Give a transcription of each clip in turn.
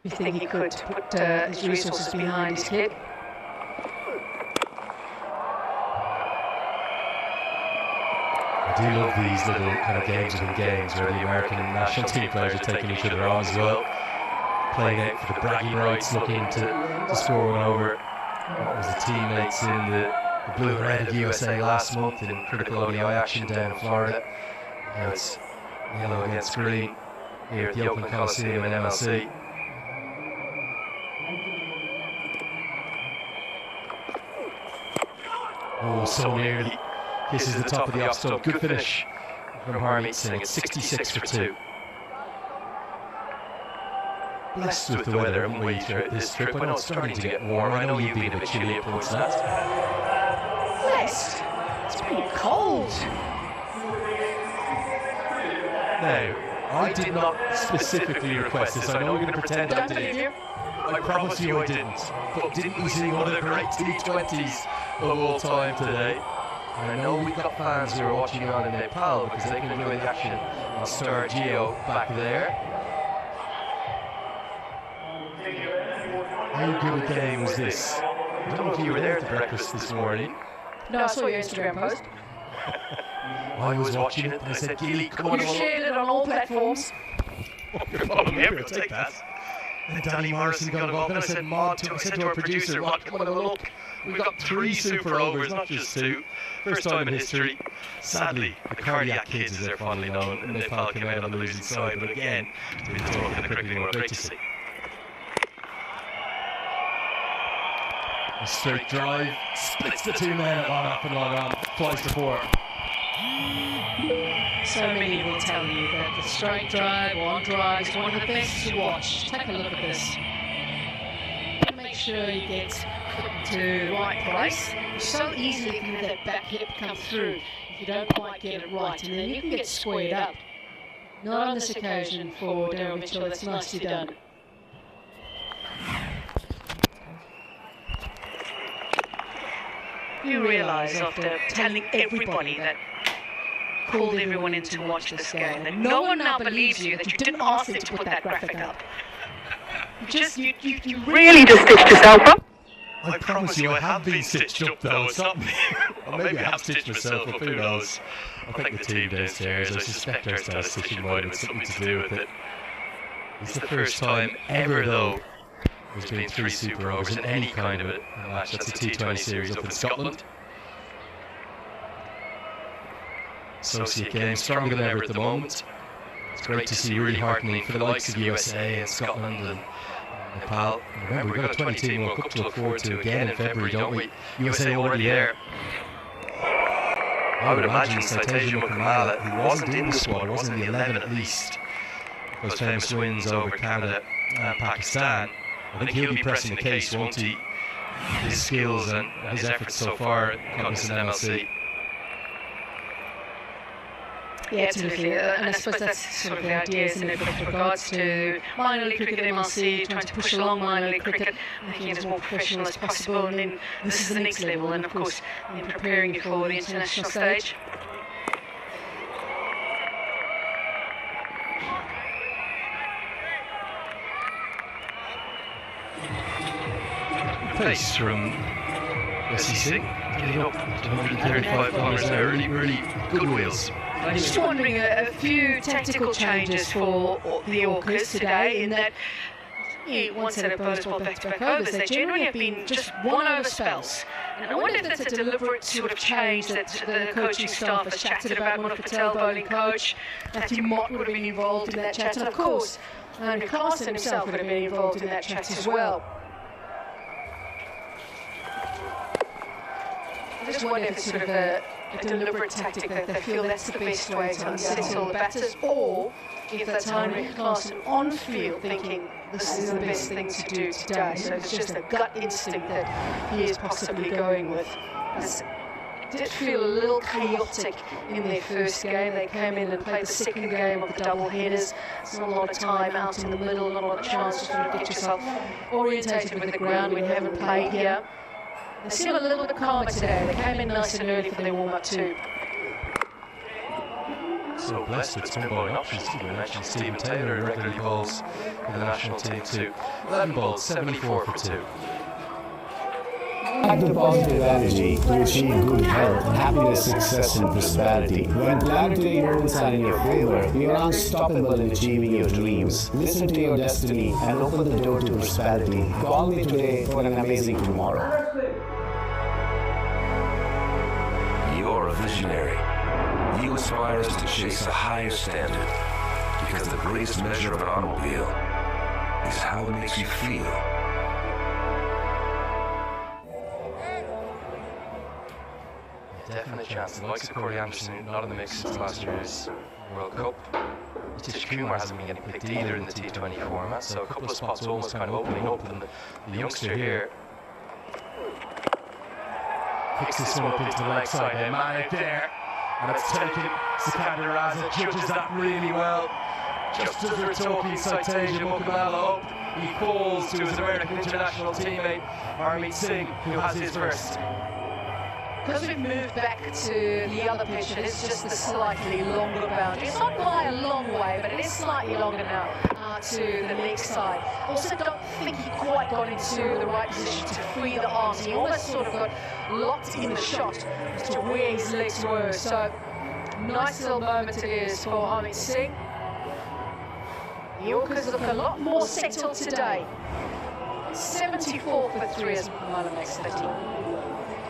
You think he could put his resources behind his head? I do love these little kind of games within games where the American national team players are taking each other on as well, playing out for the bragging rights, looking to score one over. What was the teammates in the blue and red of USA last month in critical ODI action down in Florida. Now it's yellow against green here at the Oakland Coliseum in MLC. Oh, so nearly kisses the top of the off stump. Good finish from Harmeet Singh. It's 66 for 2. Blessed with the weather, haven't we, throughout this trip? I know it's starting to get warm. I know you've been a bit chilly at points, Nat. Blessed? It's pretty cold. Now, I did not specifically request this. I know we're going to pretend I did. I promise you I didn't. But didn't we see one of the great T20s of all time today? And I know we've got fans who are watching on in Nepal because they can enjoy the action on Star Geo back there. How good a game was this? I don't know if you were there at the breakfast this morning. No, I saw your Instagram post. I was watching it and I said, Gilly, come on. You shared it on all platforms. Oh, maybe I'll take that. And Danny Morrison got involved. Then I said to our producer, Maud, come on, have a look. We've got 3 super overs, not just 2. First time in history. Sadly, the cardiac kids, as they're fondly known, in Nepal came out on the losing side. But again, to be the talk of the cricketing world, great to see. A straight drive, splits the 2 men at long off and long on, flies to 4. So many will tell you that the straight drive or on drive is one of the best to watch. Take a look at this. Make sure you get to the right place. You so easily can have that back hip come through if you don't quite get it right, and then you can get squared up. Not on this occasion for Daryl Mitchell. That's nicely done. You realise after telling everybody that called everyone in to watch this game that no one now believes you that you didn't ask them to put that graphic up. You really just stitched yourself up. I promise you I have been stitched up though. It's not me. Or maybe I have stitched myself up, who knows. I think the team downstairs, I suspect our statistician might have something to do with it. It's the first time ever though there's been 3 super overs in any kind of a match. That's a T20 series up in Scotland. Associate game stronger than ever at the moment. It's great to see, really heartening for the likes of USA and Scotland and Nepal. And remember, we've got a 20-team World Cup to look forward to again in February, don't we? USA already there. I would imagine Saiteja Mukamala, who wasn't in the squad, wasn't in the 11 at least, those famous wins over Canada and Pakistan, I think he'll be pressing the case, won't he? His skills and his efforts so far at Cognizant MLC. Yeah, absolutely. And I suppose that's sort of the idea, isn't it, with regards to minor league cricket, MLC, trying to push along minor league cricket, making it as more professional as possible. And then this is the next level, and of course, in preparing you for the international stage. Pace from SEC, getting up to 135 kilometres an hour, really good wheels. Just wondering a few tactical changes for the Orcas today, in that once they have bonus ball back-to-back overs, they generally have been just 1 over spells. And I wonder if that's a deliberate sort of change that the coaching staff has chatted about. Munaf Patel, bowling coach, Matthew Mott would have been involved in that chat, and of course, Carson himself would have been involved in that chat as well. I just wonder if it's sort of a deliberate tactic that they feel that's the best way to unsettle the batters, or if that's Heinrich Klaasen on field thinking this is the best thing to do today. So it's just a gut instinct that he is possibly going with. It did feel a little chaotic in their first game. They came in and played the second game of the double headers. It's not a lot of time out in the middle, not a lot of chance to sort of get yourself orientated with the ground when you haven't played here. They seem a little bit calmer today. They came in nice and early for their warm-up too. so blessed with spin bowling options. You can mention Stephen Taylor, who regularly bowls for the national team too. 11 bowls, 74 for 2. Active positive energy to achieve good health, happiness, success, and prosperity. When planetary moments are in your favor, you are unstoppable in achieving your dreams. Listen to your destiny and open the door to prosperity. Call me today for an amazing tomorrow. You're a visionary. You inspire us to chase a higher standard, because the greatest measure of an automobile is how it makes you feel. Definite chance. The likes of Corey Anderson, not in the mix since last year's World Cup. Tish Kumar hasn't been getting picked either in the T20 format, so a couple of spots almost kind of opening up, and the youngster here picks this one up into the leg side there. Mane there, and it's taken. Sikander Raza judges that really well. Just as we're talking, Saiteja Mukamala up, he falls to his American international teammate, Harmeet Singh, who has his first. Because we've moved back to the other pitch, it is just a slightly longer boundary. It's not by a long way, but it is slightly longer now to the leg side. Also, don't think he quite got into the right position to free the arms. He almost sort of got locked in the shot as to where his legs were. So, nice little moment it is for Harmeet Singh. The Yorkers look a lot more settled today. 74 for 3 as Mukamala makes 30.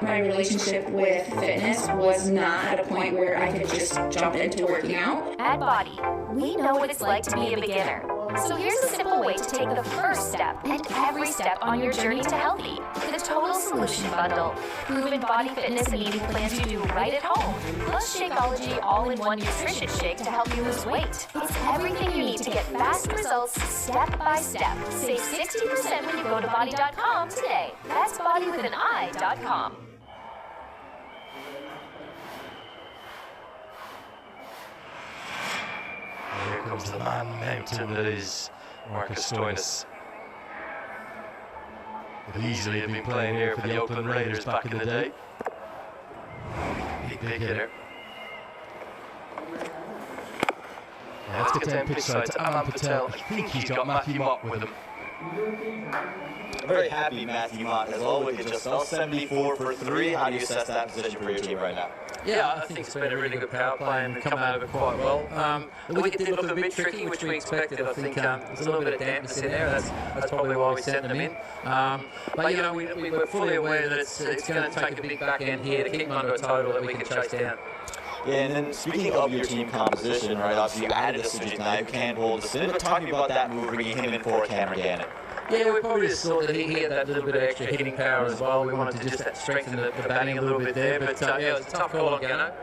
My relationship with fitness was not at a point where I could just jump into working out. At Body, we know what it's like to be a beginner. So here's a simple way to take the first step and every step on your journey to healthy. The Total Solution Bundle. Proven body fitness and eating plans you do right at home. Plus Shakeology all-in-one nutrition shake to help you lose weight. It's everything you need to get fast results step by step. Save 60% when you go to body.com today. That's body with an I.com. Here comes the man mountain that is Marcus Stoinis. Could easily have been playing here for the Oakland Raiders back in the day. Big hitter. Let's get down pitch side to Aman Patel. I think he's got Matthew Mott with him. I'm very happy Matthew Mott as always just fell 74 for 3. How do you assess that position for your team right now? Yeah, I think it's been a really good power play and come out of it quite well. The wicket did look a bit tricky, which we expected. I think there's a little bit of dampness in there. That's probably why we sent them in. But you know, we were fully aware that it's going to take a big back end here to keep them under a total that we can chase down. Yeah, and then speaking of your team composition, right, obviously you added a Sujit Nair who can bowl the spin, but talking about that move, bringing him in for Cameron Gannon. Yeah, we probably just thought that he had that little bit of extra hitting power as well. We wanted to just strengthen the batting a little bit there. But yeah, it was a tough call on Gano.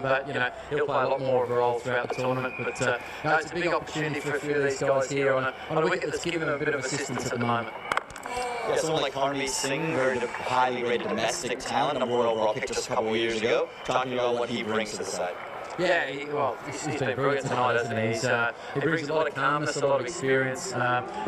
But you know, he'll play a lot more of a role throughout the tournament. But no, it's a big opportunity for a few of these guys here on a wicket that's giving them a bit of assistance at the moment. Yeah, someone like Harmeet Singh, very highly rated domestic talent, number 1 overall pick just a couple of years ago, talking about what he brings to the side. Yeah, he's been brilliant tonight, hasn't he? He brings a lot of calmness, a lot of experience.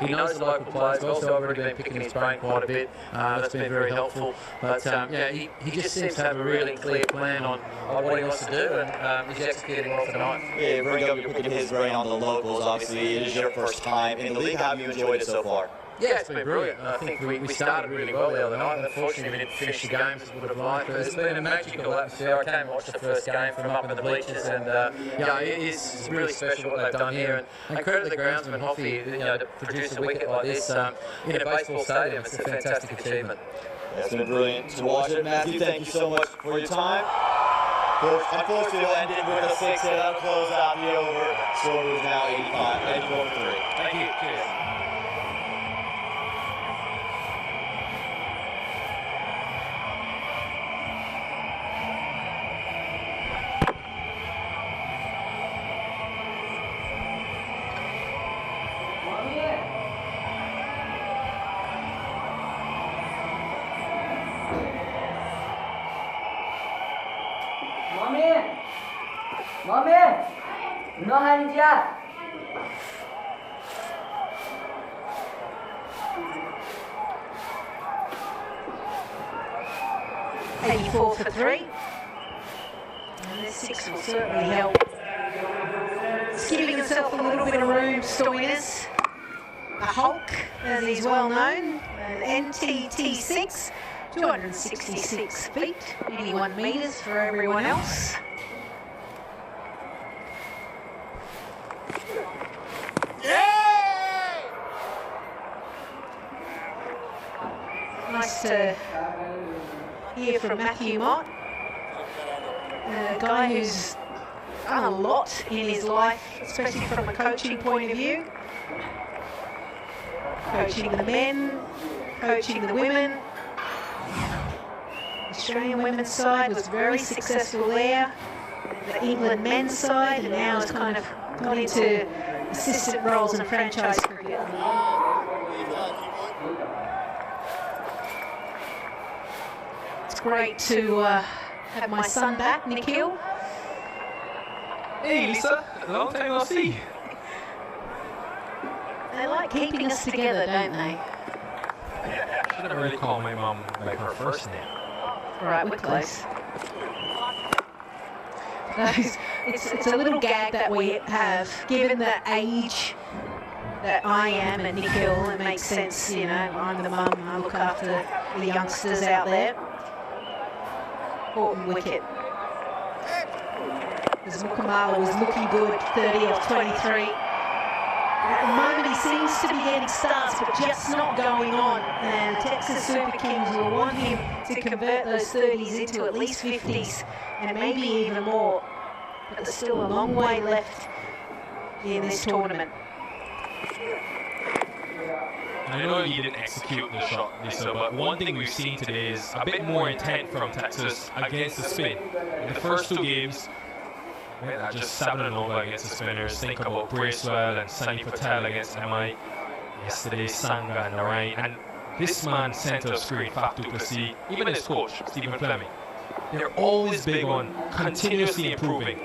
He knows the local players well, so I've already been picking his brain quite a bit. That's been very helpful. But yeah, he just seems to have a really clear plan on what he wants to do, and he's executing well tonight. Yeah, bring up, you're picking his brain on the locals. Obviously, it is your first time in the league. How have you enjoyed it so far? Yeah, it's been brilliant. I think we started really well the other night. Unfortunately, we didn't finish the game as we would have liked. But it's been a magical atmosphere. I came and watched the first game from up in the bleachers, and yeah, it's really special what they've done here. And credit the groundsman Hoffy, to produce a wicket like this in a baseball stadium. It's a fantastic achievement. It's been brilliant to watch it, Matthew. Thank you so much for your time. Unfortunately, we'll end it with a 6 hit. That'll close out the over. Score is now 84 for 3. Thank you. Cheers. No hands yet. For 3. And this 6 will certainly help He's giving himself a little bit of room, Stoinis. A Hulk, as he's well known, an NTT6, 266 feet, 81 metres for everyone else. Nice to hear from Matthew Mott, a guy who's done a lot in his life, especially from a coaching point of view. Coaching the men, coaching the women. The Australian women's side was very successful there. The England men's side, and now has kind of gone into assistant roles in franchise cricket. It's great to have my son back, Nikhil. Hey Lisa, long time no see. They like keeping us together, don't they? I should have really called my mum by her first name. Right, we're close. It's a little gag that we have, given the age that I am and Nikhil, it makes sense, you know, I'm the mum, I look after the youngsters out there. Important wicket. As Mukamala was looking good, 30 of 23. At the moment he seems to be getting starts, but just not going on. And the Texas Super Kings will want him to convert those 30s into at least 50s, and maybe even more. But there's still a long way left in this tournament. I know you didn't execute the shot, Lisa, but one thing we've seen today is a bit more intent from Texas against the spin. In the first two games, just 7-0 against the spinners. Think about Bracewell and Sunny Patel against MI. Yesterday, Sangha and Narayan. And this man centre of screen, Faf du Plessis, even his coach, Stephen Fleming, they're always big on continuously improving.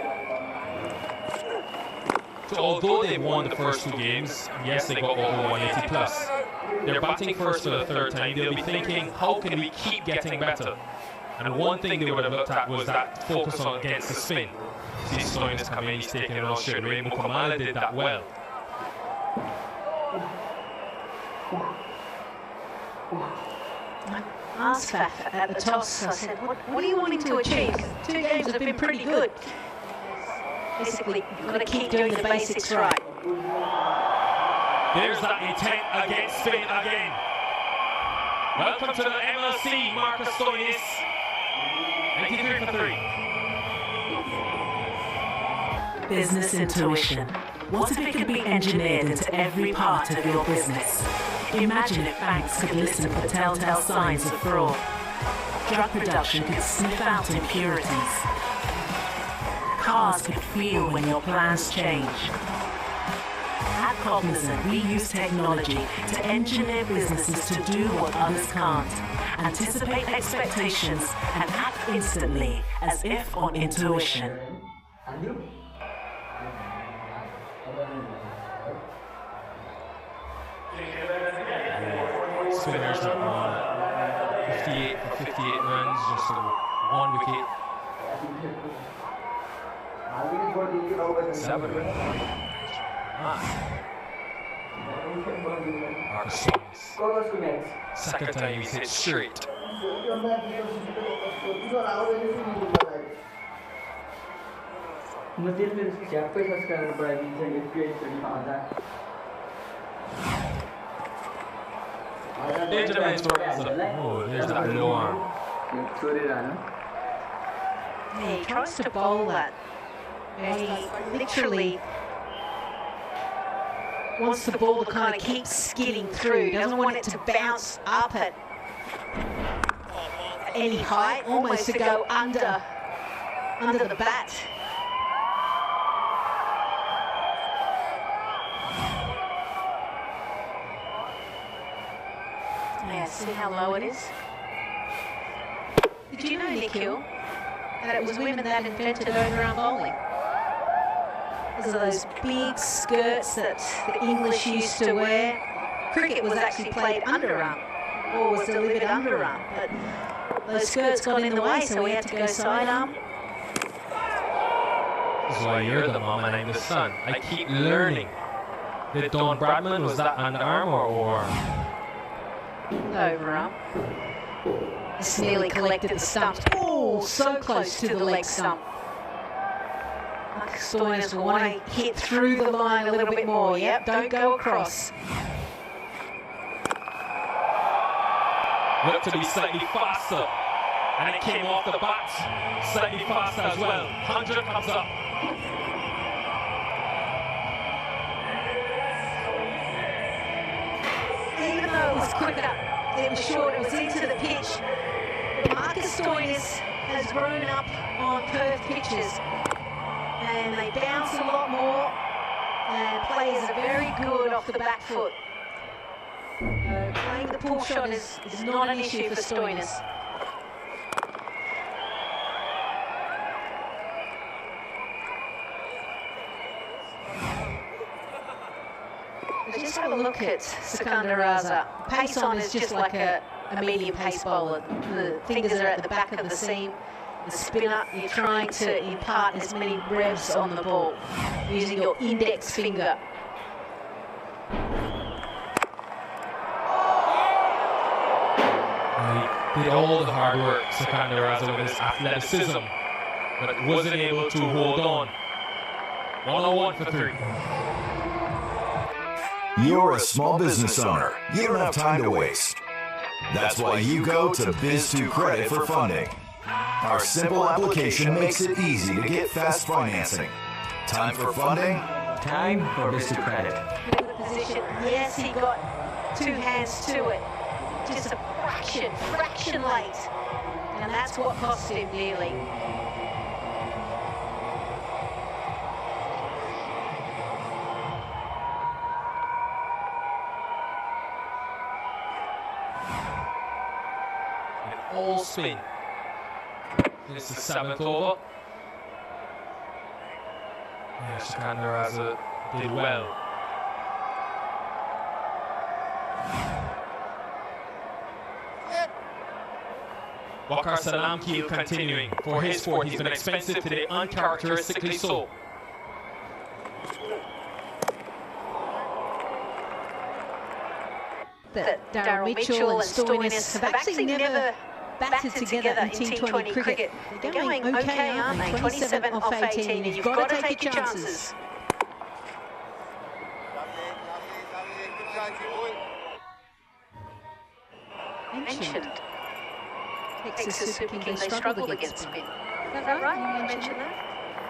So although they won the first two games, yes, they got over 180 plus. They're batting first for the third time. They'll be thinking, how can we keep getting better? And one thing they would have looked at was that focus on against the spin. See Stoinis come in, he's taking it all straight away. Mukamala did that well. I asked Faf at the toss, I said, what are you wanting to achieve? 2 games have been pretty good. Basically, you've got to keep doing the basics right. There's that intent against spin again. Welcome to the MLC, Marcus Stoinis. 93 for 3. Business intuition. What if it could be engineered into every part of your business? Imagine if banks could listen for telltale signs of fraud. Drug production could sniff out impurities. Cars could feel when your plans change. At Cognizant, we use technology to engineer businesses to do what others can't. Anticipate expectations and act instantly, as if on intuition. Spinners that won 58 for 58 runs, just 1 wicket. 7 runs. Marcus Stoinis. Second time he's hit straight. Oh, there's that low arm. Yeah, he tries to bowl that. He literally wants the ball to kind of keep skidding through. He doesn't want it to bounce up at any height, almost to go under the bat. Yeah, see how low it is? Did you know, Nikhil, that it was women that invented overarm bowling? Because of those big skirts that the English used to wear. Cricket was actually played underarm, or was delivered underarm, but those skirts got in the way, so we had to go sidearm. This is why you're the mom and I'm the son. I keep learning. Did Don Bradman, was that underarm or? Overarm. It's nearly collected the stumps. Oh, so close to the leg stump. Marcus Stoinis will want to hit through the line a little bit more. Yep, don't go across. Looked to be slightly faster, and it came off the bat slightly faster as well. 100 comes up. Even though it was quicker, it was short, it was into the pitch. Marcus Stoinis has grown up on Perth pitches, and they bounce a lot more, and players are very good off the back foot. Playing the pull shot is not an issue for Stoinis. Just have a look at Sikandar Raza. Pace on is just like a medium pace bowler. The fingers are at the back of the seam. The spinner, you're trying to impart as many revs on the ball using your index finger. He did all the hard work, Sikandar Raza, with his athleticism, but wasn't able to hold on. 101 for 3. You're a small business owner. You don't have time to waste. That's why you go to Biz2 Credit for funding. Our simple application makes it easy to get fast financing. Time for funding? Time for Biz2 Credit. Good position. Yes, he got 2 hands to it. Just a fraction late. And that's what cost him dearly. All spin. This is 7th over. Yeah, Sikandar Raza did well. Waqar Salamkeel continuing. For his sport, he's been expensive today, uncharacteristically so. That Daryl Mitchell and Stoinis have actually never batted together in T20 cricket. They're going okay, aren't they? 27 off 18, and you've got to take your chances. Mentioned. Texas Super King, they struggled against spin. Is that right? You mentioned that?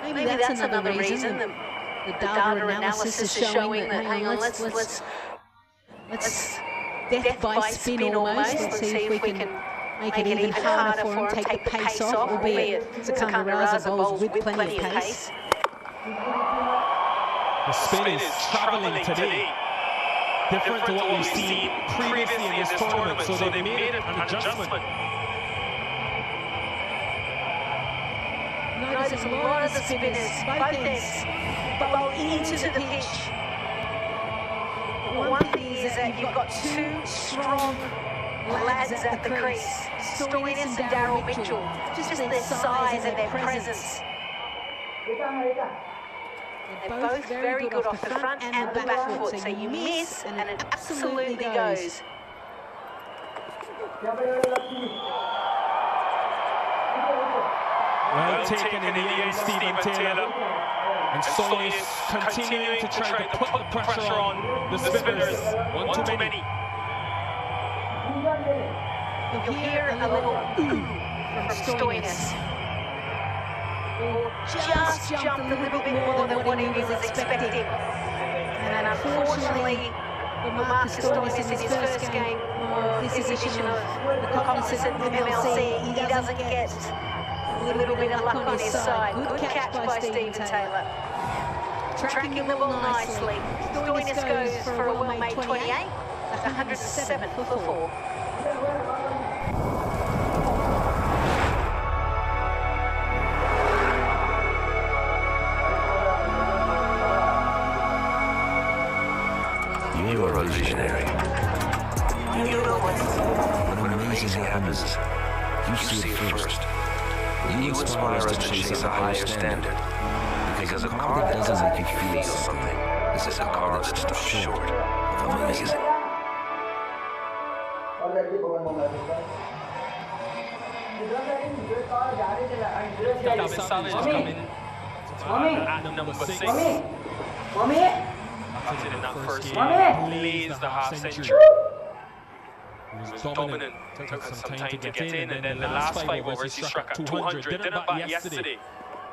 Maybe that's another reason. The data analysis is showing that, hang on, let's death by spin almost. Let's see if we can make it even harder for him, take the pace off, albeit Sikandar Raza bowls with plenty of pace. The spin is travelling today. Different to what we've seen previously in this tournament, so they made an adjustment. Notice a lot of the spinners, both ends, bowl into the pitch. One thing is that you've got 2 strong lads at the crease, Stoinis and Daryl Mitchell, just their size and their presence. They're both very good off the front and the back foot, so you miss and it absolutely goes. Well taken in the end, Stephen Taylor. And Stoinis continuing to try to put the pressure on the spinners. One too many. You'll hear a little ooh from Stoinis. Just jumped a little bit more than what he was expecting. And unfortunately, for Marcus Stoinis in his first game of this edition of the Cognizant MLC, he doesn't get a little bit of luck on his side. Good catch by Stephen Taylor. Tracking the ball nicely. Stoinis goes for a well-made 28, 107 for 4. You are a visionary. You know what? When amazing happens, you see it first. You inspire us to chase a higher standard. Because Because a car that doesn't make you feel something is a car that's stopped short of amazing. Savage coming at number 6. That's it in that first game. Blazed the half century. He was dominant, took some time to get in, and then the last 5 overs he struck at 200. Didn't bat yesterday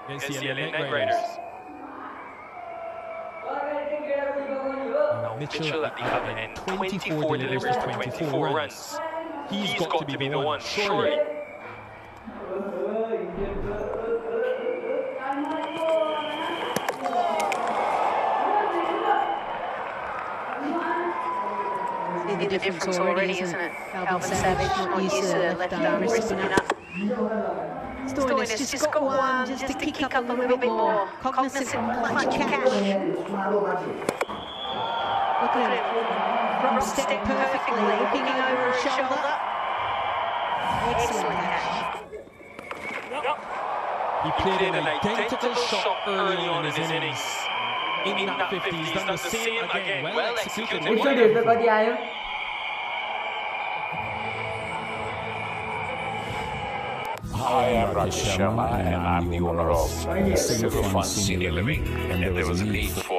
against the LA Neck Riders. Now Mitchell at the other end, 24 deliveries to 24 runs. He's got to be the one, surely. The difference already, isn't it? Alvin Savage not used to left-arm wrist spinner. Stoinis just got one just to kick up a little bit more. Cognizant clutch catch. Look at him. Drop step perfectly, looking over his shoulder. Excellent catch. He played in an identical shot early on in his innings. In that 50s, he's done the same again. Well executed. Hi, I'm Rakesh Sharma, and I'm the owner of Tsk Vs Os Senior Living, and there was a need for